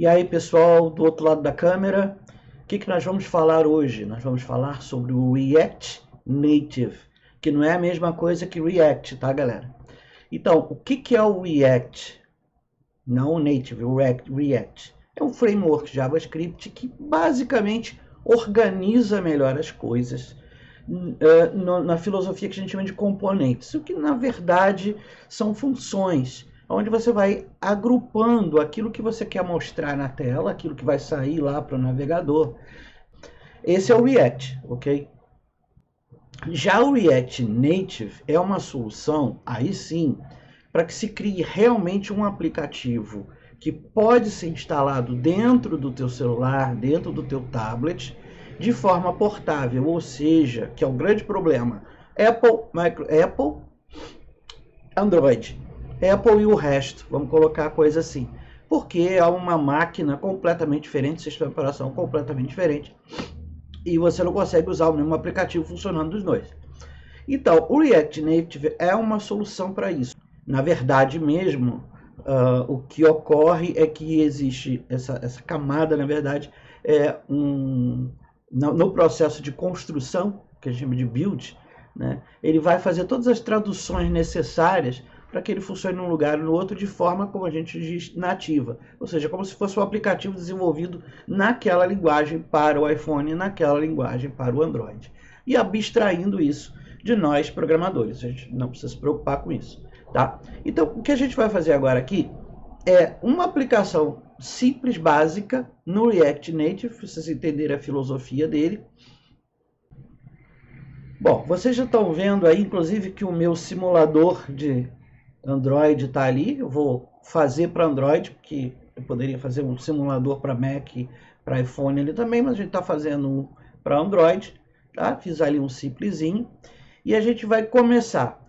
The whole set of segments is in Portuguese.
E aí, pessoal, do outro lado da câmera, o que nós vamos falar hoje? Nós vamos falar sobre o React Native, que não é a mesma coisa que React, tá, galera? Então, o que é o React? Não o Native, o React. É um framework JavaScript que basicamente organiza melhor as coisas na filosofia que a gente chama de componentes, o que na verdade são funções, onde você vai agrupando aquilo que você quer mostrar na tela, aquilo que vai sair lá para o navegador. Esse é o React, ok? Já o React Native é uma solução, aí sim, para que se crie realmente um aplicativo que pode ser instalado dentro do teu celular, dentro do teu tablet, de forma portável, ou seja, que é o grande problema, Apple, Android, Apple e o resto, vamos colocar a coisa assim, porque é uma máquina completamente diferente, sistema de operação completamente diferente, e você não consegue usar o mesmo aplicativo funcionando dos dois. Então, o React Native é uma solução para isso. Na verdade mesmo, o que ocorre é que existe essa camada, na verdade, no processo de construção, que a gente chama de build, né, ele vai fazer todas as traduções necessárias para que ele funcione num lugar e no outro de forma, como a gente diz, nativa. Ou seja, como se fosse um aplicativo desenvolvido naquela linguagem para o iPhone e naquela linguagem para o Android. E abstraindo isso de nós, programadores. A gente não precisa se preocupar com isso. Tá? Então, o que a gente vai fazer agora aqui é uma aplicação simples, básica, no React Native, para vocês entenderem a filosofia dele. Bom, vocês já estão vendo aí, inclusive, que o meu simulador de Android está ali. Eu vou fazer para Android, porque eu poderia fazer um simulador para Mac, para iPhone ali também, mas a gente está fazendo um para Android. Tá? Fiz ali um simplesinho. E a gente vai começar.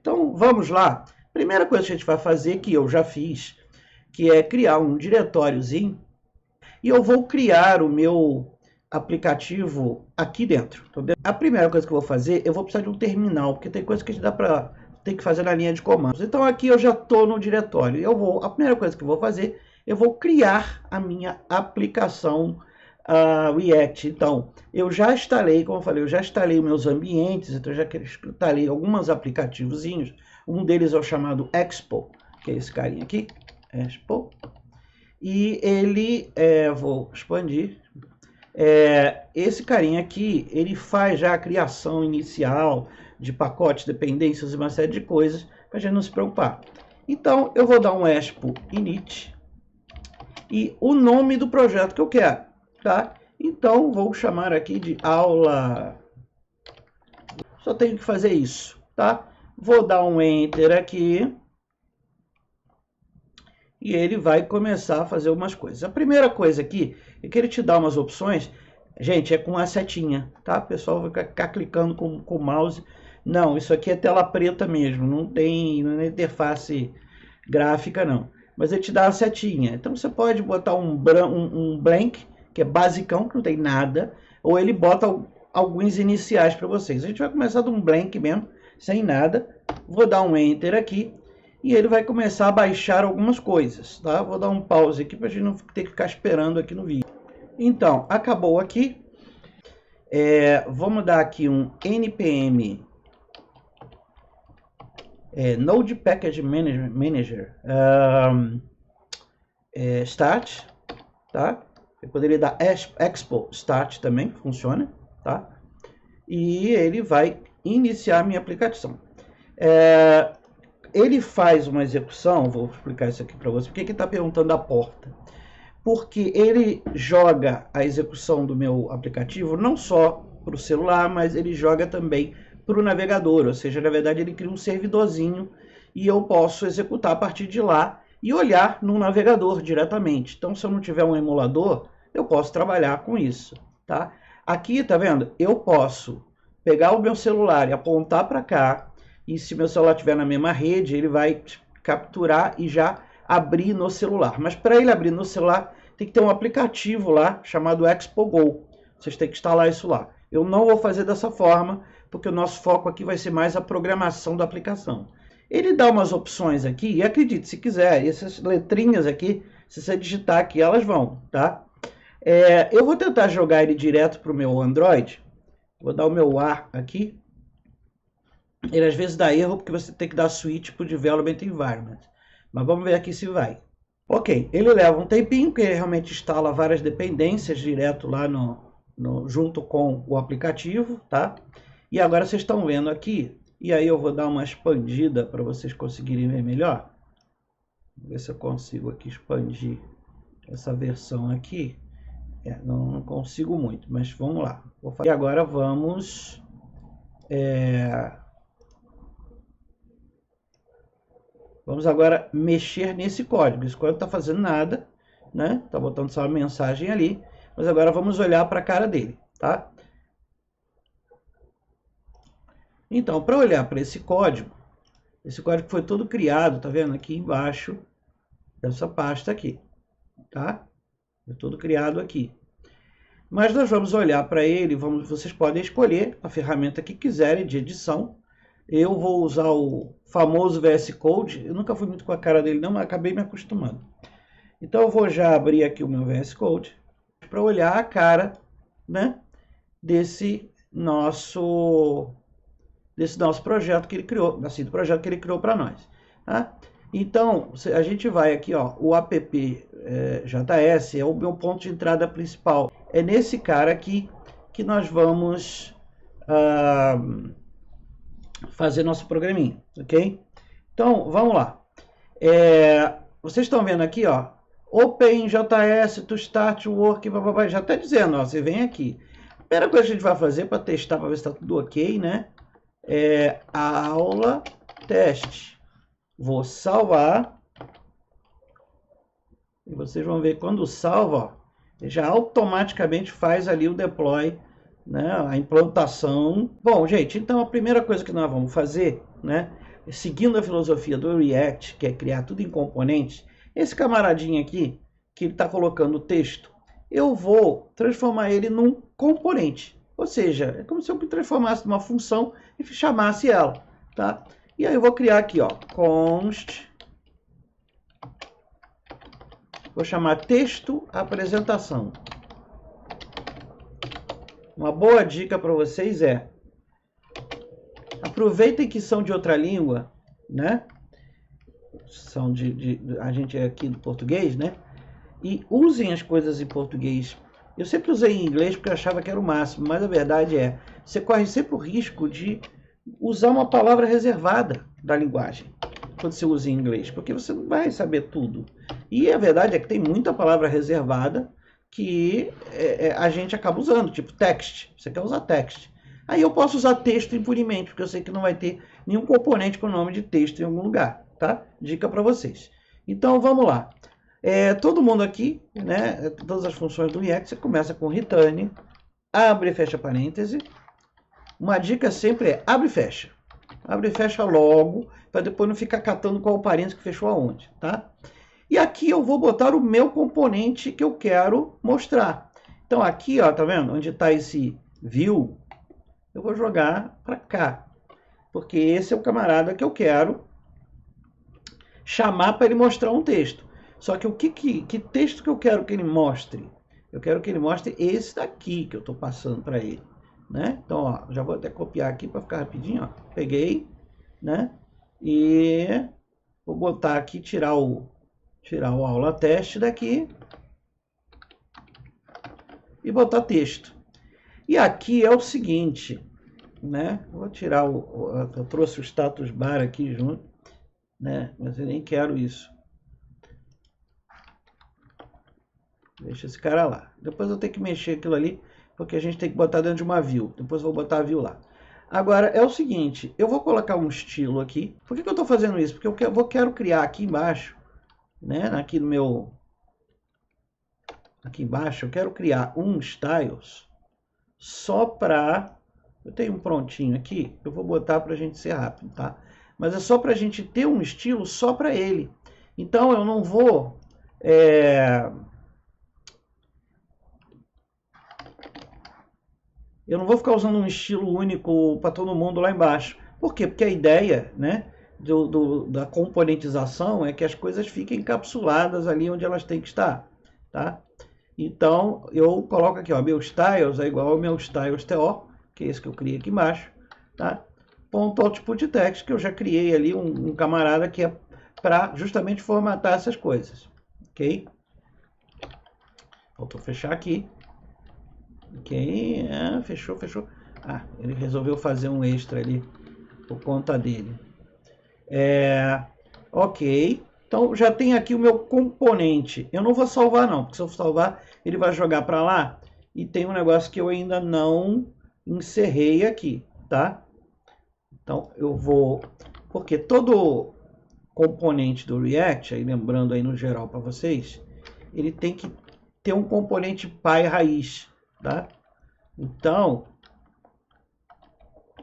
Então, vamos lá. Primeira coisa que a gente vai fazer, que eu já fiz, que é criar um diretóriozinho. E eu vou criar o meu aplicativo aqui dentro. Entendeu? A primeira coisa que eu vou fazer, eu vou precisar de um terminal, porque tem coisa que a gente tem que fazer na linha de comandos. Então, aqui eu já estou no diretório. A primeira coisa que eu vou fazer, eu vou criar a minha aplicação React. Então, eu já instalei, como eu falei, eu já instalei os meus ambientes, então eu já instalei alguns aplicativozinhos. Um deles é o chamado Expo, que é esse carinha aqui, Expo. E ele, vou expandir, esse carinha aqui, ele faz já a criação inicial de pacotes, dependências e uma série de coisas, para a gente não se preocupar. Então, eu vou dar um Expo init e o nome do projeto que eu quero. Tá? Então, vou chamar aqui de aula. Só tenho que fazer isso, tá? Vou dar um Enter aqui. E ele vai começar a fazer algumas coisas. A primeira coisa aqui é que ele te dá umas opções. Gente, é com a setinha, tá? O pessoal vai ficar clicando com o mouse. Não, isso aqui é tela preta mesmo. Não é interface gráfica, não. Mas ele te dá a setinha. Então, você pode botar um blank, que é basicão, que não tem nada, ou ele bota alguns iniciais para vocês. A gente vai começar de um blank mesmo, sem nada. Vou dar um Enter aqui, e ele vai começar a baixar algumas coisas, tá? Vou dar um pause aqui, para a gente não ter que ficar esperando aqui no vídeo. Então, acabou aqui. Vamos dar aqui um npm Node Package Manager Start, tá? Eu poderia dar Expo Start também, funciona, tá? E ele vai iniciar a minha aplicação. Ele faz uma execução, vou explicar isso aqui para você. Por que ele está perguntando a porta? Porque ele joga a execução do meu aplicativo não só para o celular, mas ele joga também para o navegador. Ou seja, na verdade ele cria um servidorzinho e eu posso executar a partir de lá e olhar no navegador diretamente. Então, se eu não tiver um emulador, eu posso trabalhar com isso, tá? Aqui, tá vendo? Eu posso pegar o meu celular e apontar para cá, e se meu celular estiver na mesma rede, ele vai capturar e já abrir no celular. Mas para ele abrir no celular, tem que ter um aplicativo lá chamado Expo Go. Vocês têm que instalar isso lá. Eu não vou fazer dessa forma, porque o nosso foco aqui vai ser mais a programação da aplicação. Ele dá umas opções aqui, e acredite, se quiser, essas letrinhas aqui Se você digitar aqui, elas vão, tá? Eu vou tentar jogar ele direto para o meu Android. Vou dar o meu A aqui. Ele às vezes dá erro porque você tem que dar switch para o Development Environment. Mas vamos ver aqui se vai. Ok, ele leva um tempinho, porque ele realmente instala várias dependências direto lá junto com o aplicativo, tá? E agora vocês estão vendo aqui, e aí eu vou dar uma expandida para vocês conseguirem ver melhor. Vou ver se eu consigo aqui expandir essa versão aqui. Não consigo muito, mas vamos lá. E agora vamos... Vamos agora mexer nesse código. Esse código não está fazendo nada, né? Está botando só uma mensagem ali. Mas agora vamos olhar para a cara dele, tá? Então, para olhar para esse código foi todo criado, tá vendo? Aqui embaixo dessa pasta aqui, tá? Foi todo criado aqui. Mas nós vamos olhar para ele, vocês podem escolher a ferramenta que quiserem de edição. Eu vou usar o famoso VS Code. Eu nunca fui muito com a cara dele não, mas acabei me acostumando. Então eu vou já abrir aqui o meu VS Code para olhar a cara, né, desse nosso projeto que ele criou, assim, do projeto que ele criou para nós, tá? Então a gente vai aqui, ó, o app.js é o meu ponto de entrada principal. É nesse cara aqui que nós vamos fazer nosso programinha, ok? Então, vamos lá. Vocês estão vendo aqui, ó, OpenJS to start work, já está dizendo, ó, você vem aqui. A primeira coisa que a gente vai fazer para testar, para ver se está tudo ok, né? A aula teste. Vou salvar. E vocês vão ver quando salva, ó, ele já automaticamente faz ali o deploy, né, a implantação. Bom, gente, então a primeira coisa que nós vamos fazer, né, seguindo a filosofia do React, que é criar tudo em componentes, esse camaradinho aqui, que ele está colocando o texto, eu vou transformar ele num componente. Ou seja, é como se eu transformasse numa função e chamasse ela, tá? E aí eu vou criar aqui, ó, const, vou chamar texto apresentação. Uma boa dica para vocês é, aproveitem que são de outra língua, né? São a gente é aqui do português, né? E usem as coisas em português. Eu sempre usei em inglês porque eu achava que era o máximo, mas a verdade é, você corre sempre o risco de usar uma palavra reservada da linguagem quando você usa em inglês, porque você não vai saber tudo. E a verdade é que tem muita palavra reservada que a gente acaba usando, tipo text. Você quer usar text. Aí eu posso usar texto impunemente, porque eu sei que não vai ter nenhum componente com o nome de texto em algum lugar, tá? Dica para vocês. Então vamos lá. Todo mundo aqui, né? Todas as funções do React, você começa com return, abre e fecha parêntese. Uma dica sempre é abre e fecha. Abre e fecha logo, para depois não ficar catando qual parêntese que fechou aonde, tá? E aqui eu vou botar o meu componente que eu quero mostrar. Então aqui, ó, tá vendo? Onde está esse view, eu vou jogar para cá. Porque esse é o camarada que eu quero chamar para ele mostrar um texto. Só que que texto que eu quero que ele mostre? Eu quero que ele mostre esse daqui que eu estou passando para ele, né? Então, ó, já vou até copiar aqui para ficar rapidinho, ó. Peguei, né? E vou botar aqui, tirar o aula teste daqui e botar texto. E aqui é o seguinte, né? Vou tirar eu trouxe o status bar aqui junto, né? Mas eu nem quero isso. Deixa esse cara lá. Depois eu tenho que mexer aquilo ali, porque a gente tem que botar dentro de uma view. Depois eu vou botar a view lá. Agora, é o seguinte, eu vou colocar um estilo aqui. Por que eu estou fazendo isso? Porque eu quero criar aqui embaixo, né? Aqui no meu... Aqui embaixo, eu quero criar um styles só para... Eu tenho um prontinho aqui, eu vou botar para a gente ser rápido, tá? Mas é só para a gente ter um estilo só para ele. Então, eu não vou... Eu não vou ficar usando um estilo único para todo mundo lá embaixo. Por quê? Porque a ideia, né, da componentização é que as coisas fiquem encapsuladas ali onde elas têm que estar, tá? Então, eu coloco aqui, ó, meu styles é igual ao meu styles TO, que é esse que eu criei aqui embaixo, tá? Ponto output text, que eu já criei ali um camarada que é para justamente formatar essas coisas, ok? Faltou fechar aqui. Ok, fechou. Ah, ele resolveu fazer um extra ali por conta dele. Ok, então já tem aqui o meu componente. Eu não vou salvar não, porque se eu salvar, ele vai jogar para lá. E tem um negócio que eu ainda não encerrei aqui, tá? Então eu vou... Porque todo componente do React, aí lembrando aí no geral para vocês, ele tem que ter um componente pai raiz, tá? Então,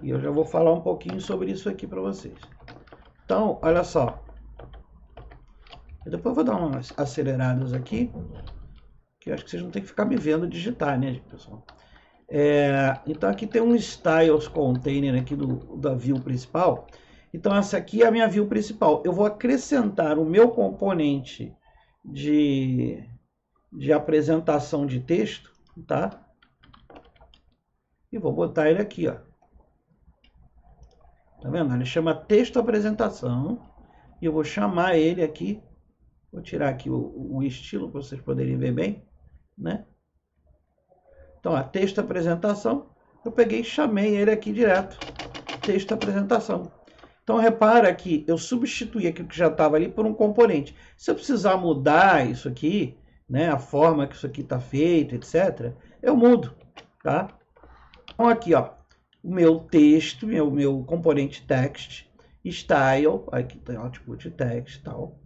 eu já vou falar um pouquinho sobre isso aqui para vocês. Então, olha só. Eu depois vou dar umas aceleradas aqui, que eu acho que vocês não tem que ficar me vendo digitar, né, pessoal? Então aqui tem um styles container aqui da view principal. Então essa aqui é a minha view principal. Eu vou acrescentar o meu componente de apresentação de texto, tá? E vou botar ele aqui, ó. Tá vendo? Ele chama texto apresentação. E eu vou chamar ele aqui. Vou tirar aqui o estilo para vocês poderem ver bem, né? Então, a texto apresentação, eu peguei e chamei ele aqui direto. Texto apresentação. Então, repara que eu substituí aquilo que já estava ali por um componente. Se eu precisar mudar isso aqui, né, a forma que isso aqui está feito, etc., eu mudo, tá? Então, aqui, ó, o meu texto, meu componente text, style, aqui tem output text e tal.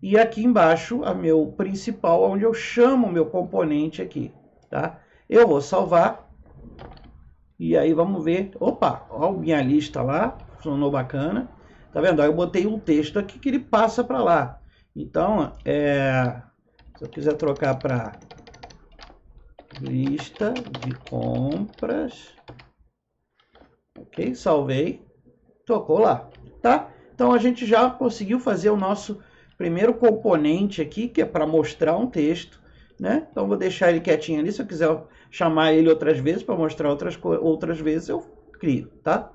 E aqui embaixo, a meu principal, onde eu chamo o meu componente aqui, tá? Eu vou salvar. E aí vamos ver. Opa, ó, minha lista lá, funcionou bacana. Tá vendo? Aí eu botei um texto aqui que ele passa para lá. Então, se eu quiser trocar para lista de compras, ok, salvei, tocou lá, tá? Então a gente já conseguiu fazer o nosso primeiro componente aqui, que é para mostrar um texto, né? Então vou deixar ele quietinho ali, se eu quiser chamar ele outras vezes para mostrar outras vezes, eu crio, tá?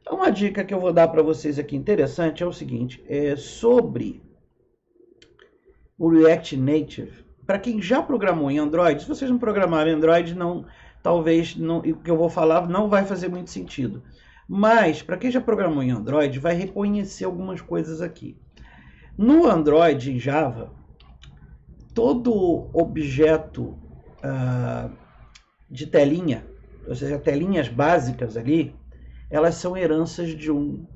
Então, uma dica que eu vou dar para vocês aqui interessante é o seguinte, sobre o React Native. Para quem já programou em Android, se vocês não programaram em Android, talvez o que eu vou falar não vai fazer muito sentido. Mas, para quem já programou em Android, vai reconhecer algumas coisas aqui. No Android, em Java, todo objeto de telinha, ou seja, telinhas básicas ali, elas são heranças de um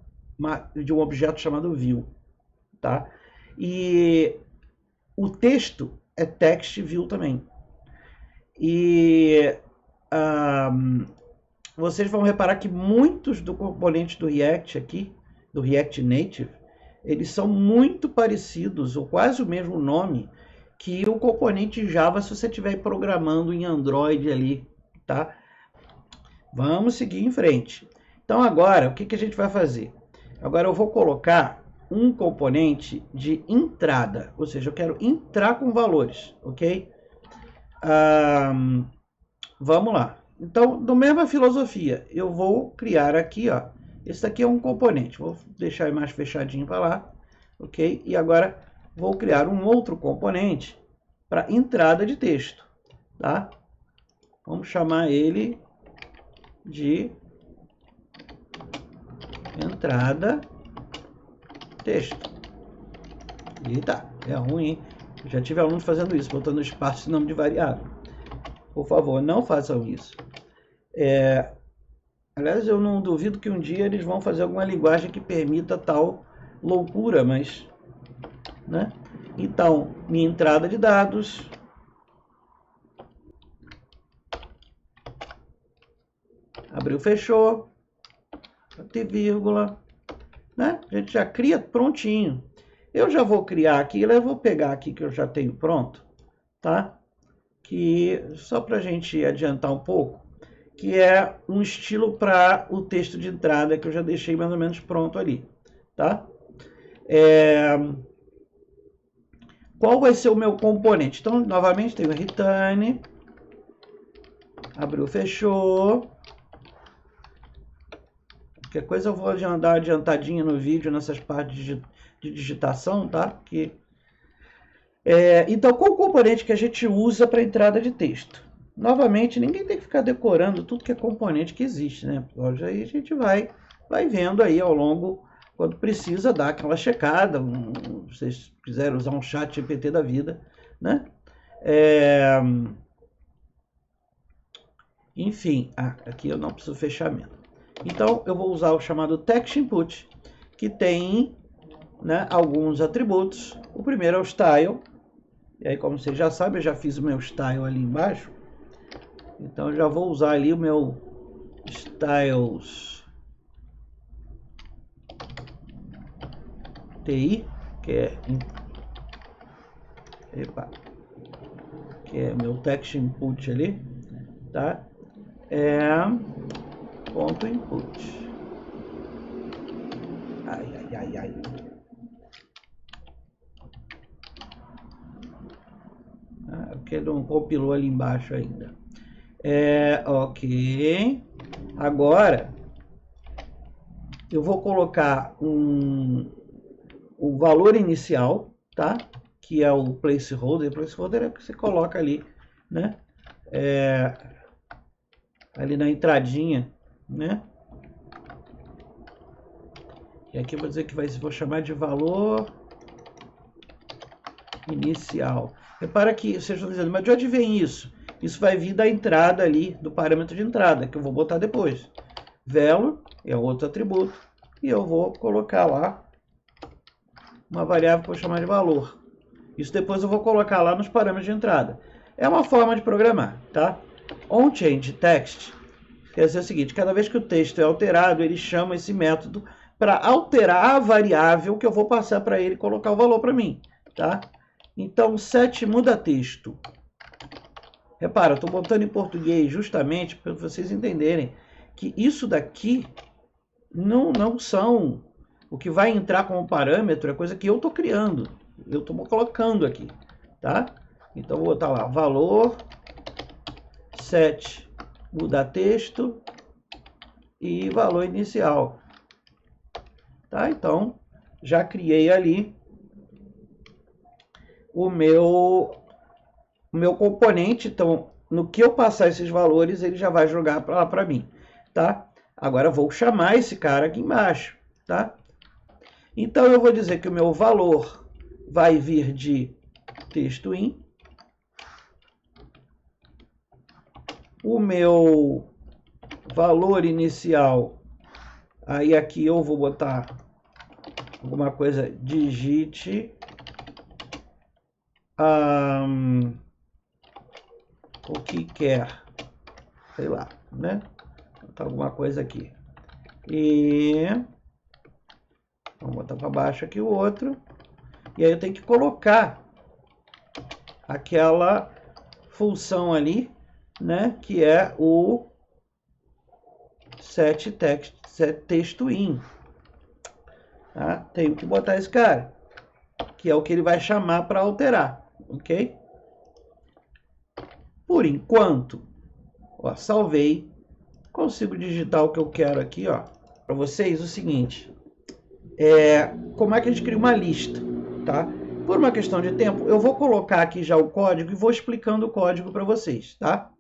objeto chamado view, tá? E o texto é text view também. E vocês vão reparar que muitos dos componentes do React aqui, do React Native, eles são muito parecidos, ou quase o mesmo nome, que o componente Java se você estiver programando em Android ali, tá? Vamos seguir em frente. Então agora, o que a gente vai fazer? Agora eu vou colocar um componente de entrada, ou seja, eu quero entrar com valores, ok? Vamos lá. Então, da mesma filosofia, eu vou criar aqui, ó, esse daqui é um componente, vou deixar mais fechadinho para lá, ok? E agora vou criar um outro componente para entrada de texto, tá? Vamos chamar ele de entrada texto. Eita, é ruim, hein? Eu já tive alunos fazendo isso, botando espaço em nome de variável. Por favor, não façam isso. Aliás, eu não duvido que um dia eles vão fazer alguma linguagem que permita tal loucura, mas, né? Então, minha entrada de dados, abriu, fechou, tem vírgula, né? A gente já cria prontinho. Eu já vou criar aqui, eu vou pegar aqui que eu já tenho pronto, tá? Que só para a gente adiantar um pouco, que é um estilo para o texto de entrada que eu já deixei mais ou menos pronto ali, tá? Qual vai ser o meu componente? Então, novamente, tenho return, abriu, fechou. Qualquer coisa eu vou dar adiantadinha no vídeo nessas partes de digitação, tá? Então, qual o componente que a gente usa para entrada de texto? Novamente, ninguém tem que ficar decorando tudo que é componente que existe, né? Hoje aí a gente vai vendo aí ao longo, quando precisa dar aquela checada, se vocês quiserem usar um chat GPT da vida, né? Enfim, aqui eu não preciso fechamento. Então, eu vou usar o chamado text input, que tem, né, alguns atributos. O primeiro é o style. E aí, como vocês já sabem, eu já fiz o meu style ali embaixo. Então, eu já vou usar ali o meu styles TI, que é meu text input ali, tá? Ponto input. Ai. Porque não compilou ali embaixo ainda. Ok. Agora, eu vou colocar o valor inicial, tá? Que é o placeholder. O placeholder é o que você coloca ali, né? Ali na entradinha, né? E aqui eu vou dizer que vou chamar de valor inicial. Repara que vocês estão dizendo, mas de onde vem isso? Isso vai vir da entrada ali, do parâmetro de entrada, que eu vou botar depois. Value é outro atributo. E eu vou colocar lá uma variável que eu vou chamar de valor. Isso depois eu vou colocar lá nos parâmetros de entrada. É uma forma de programar, tá? OnChangeText quer dizer o seguinte, cada vez que o texto é alterado, ele chama esse método para alterar a variável que eu vou passar para ele colocar o valor para mim, tá? Então, set muda texto. Repara, eu estou botando em português justamente para vocês entenderem que isso daqui não são... O que vai entrar como parâmetro é coisa que eu estou criando. Eu estou colocando aqui, tá? Então, vou botar lá, valor, set muda texto e valor inicial. Tá? Então, já criei ali o meu componente. Então, no que eu passar esses valores, ele já vai jogar lá para mim. Tá? Agora, vou chamar esse cara aqui embaixo. Tá? Então, eu vou dizer que o meu valor vai vir de texto in. O meu valor inicial, aí aqui eu vou botar alguma coisa, digite o que quer, sei lá, né? Vou botar alguma coisa aqui. E vamos botar para baixo aqui o outro. E aí eu tenho que colocar aquela função ali, né? Que é o set texto in. Tá? Tenho que botar esse cara, que é o que ele vai chamar para alterar, ok? Por enquanto, ó, salvei, consigo digitar o que eu quero aqui, ó, para vocês. O seguinte, como é que a gente cria uma lista, tá? Por uma questão de tempo, eu vou colocar aqui já o código e vou explicando o código para vocês, tá?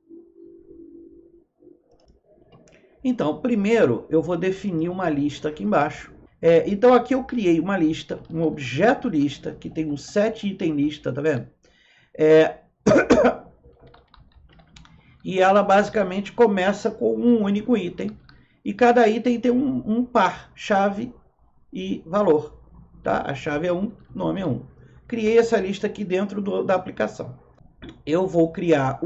Então, primeiro eu vou definir uma lista aqui embaixo. Então aqui eu criei uma lista, um objeto lista, que tem um set item lista, tá vendo? E ela basicamente começa com um único item. E cada item tem um par, chave e valor. Tá? A chave é 1, nome é 1. Criei essa lista aqui dentro da aplicação. Eu vou criar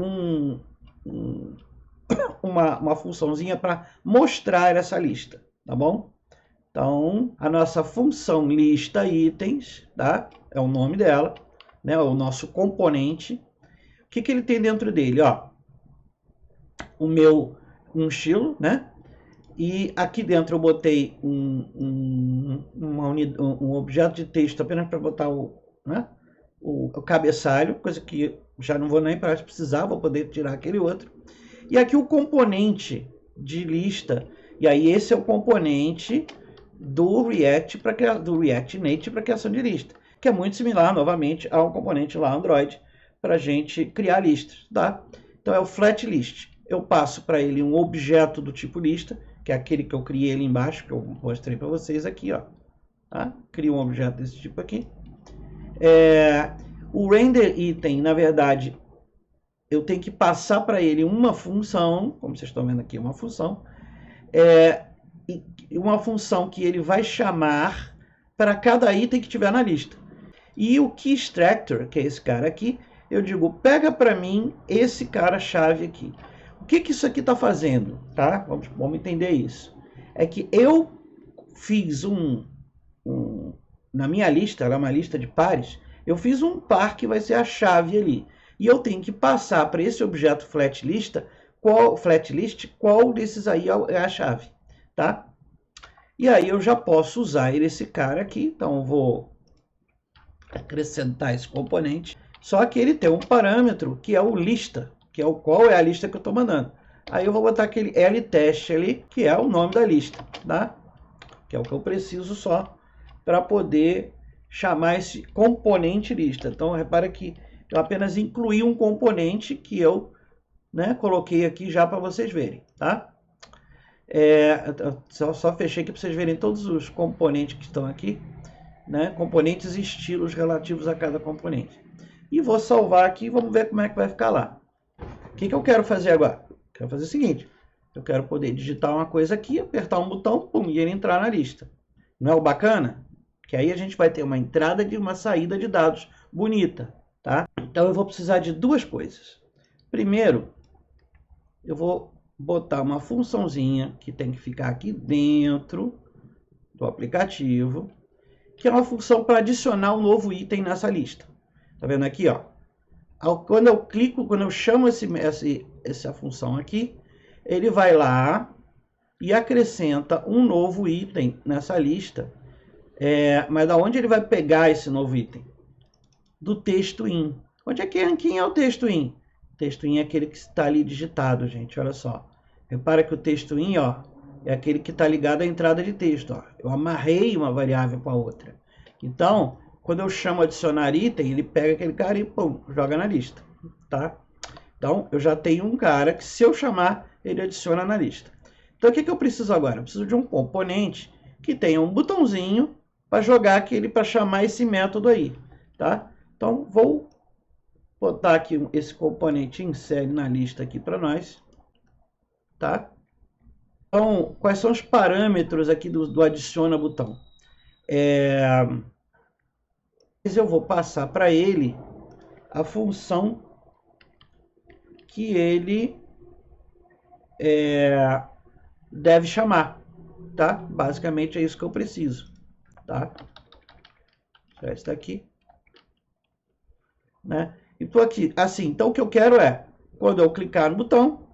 uma funçãozinha para mostrar essa lista, tá bom? Então, a nossa função lista itens, tá? É o nome dela, né? O nosso componente. O que ele tem dentro dele? Ó, um estilo, né? E aqui dentro eu botei um objeto de texto apenas para botar o cabeçalho, coisa que já não vou nem precisar, vou poder tirar aquele outro. E aqui o componente de lista, e aí esse é o componente do React Native para criação de lista, que é muito similar, novamente, ao componente lá Android para a gente criar listas, tá? Então é o flat list. Eu passo para ele um objeto do tipo lista, que é aquele que eu criei ali embaixo, que eu mostrei para vocês aqui, ó. Tá? Crio um objeto desse tipo aqui. O render item, na verdade, eu tenho que passar para ele uma função, como vocês estão vendo aqui, uma função que ele vai chamar para cada item que tiver na lista. E o key extractor, que é esse cara aqui, eu digo, pega para mim esse cara-chave aqui. O que isso aqui está fazendo? Tá? Vamos entender isso. É que eu fiz na minha lista, ela é uma lista de pares, eu fiz um par que vai ser a chave ali. E eu tenho que passar para esse objeto flatlist qual desses aí é a chave. Tá? E aí eu já posso usar esse cara aqui. Então eu vou acrescentar esse componente. Só que ele tem um parâmetro que é o lista, que é qual é a lista que eu estou mandando. Aí eu vou botar aquele LTest ali, que é o nome da lista, tá? Que é o que eu preciso só para poder chamar esse componente lista. Então repara que eu apenas incluí um componente que eu coloquei aqui já para vocês verem, tá? Só fechei aqui para vocês verem todos os componentes que estão aqui, componentes e estilos relativos a cada componente. E vou salvar aqui e vamos ver como é que vai ficar lá. O que eu quero fazer agora? Quero fazer o seguinte, eu quero poder digitar uma coisa aqui, apertar um botão, pum, e ele entrar na lista. Não é o bacana? Que aí a gente vai ter uma entrada e uma saída de dados bonita, tá? Então eu vou precisar de duas coisas. Primeiro, eu vou botar uma funçãozinha que tem que ficar aqui dentro do aplicativo, que é uma função para adicionar um novo item nessa lista. Tá vendo aqui, ó? Quando eu chamo essa função aqui, ele vai lá e acrescenta um novo item nessa lista. Mas da onde ele vai pegar esse novo item? Do texto in. Quem é o texto in? O texto in é aquele que está ali digitado, gente. Olha só. Repara que o texto in, ó, é aquele que está ligado à entrada de texto. Ó. Eu amarrei uma variável com a outra. Então, quando eu chamo adicionar item, ele pega aquele cara e pum, joga na lista, tá? Então, eu já tenho um cara que, se eu chamar, ele adiciona na lista. Então, o que eu preciso agora? Eu preciso de um componente que tenha um botãozinho para jogar para chamar esse método aí, tá? Então, vou botar aqui esse componente insere na lista aqui para nós, tá? Então, quais são os parâmetros aqui do adiciona botão? Eu vou passar para ele a função que ele deve chamar, tá? Basicamente é isso que eu preciso, tá? Já está aqui, né? E tô aqui, assim, então o que eu quero é, quando eu clicar no botão,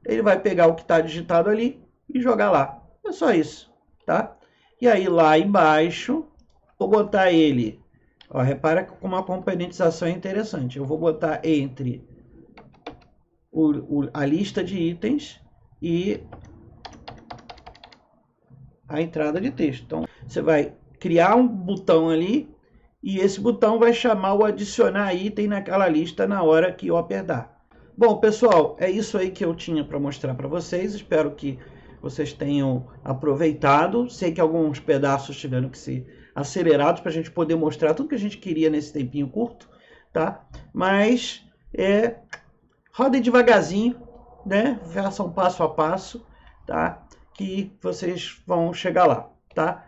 ele vai pegar o que está digitado ali e jogar lá. É só isso, tá? E aí lá embaixo, vou botar ele. Ó, repara como a componentização é interessante. Eu vou botar entre a lista de itens e a entrada de texto. Então, você vai criar um botão ali e esse botão vai chamar o adicionar item naquela lista na hora que eu apertar. Bom, pessoal, é isso aí que eu tinha para mostrar para vocês. Espero que vocês tenham aproveitado. Sei que alguns pedaços tiveram que ser acelerados para a gente poder mostrar tudo que a gente queria nesse tempinho curto, tá? Mas rodem devagarzinho, né? Façam passo a passo, tá? Que vocês vão chegar lá, tá?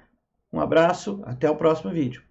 Um abraço, até o próximo vídeo.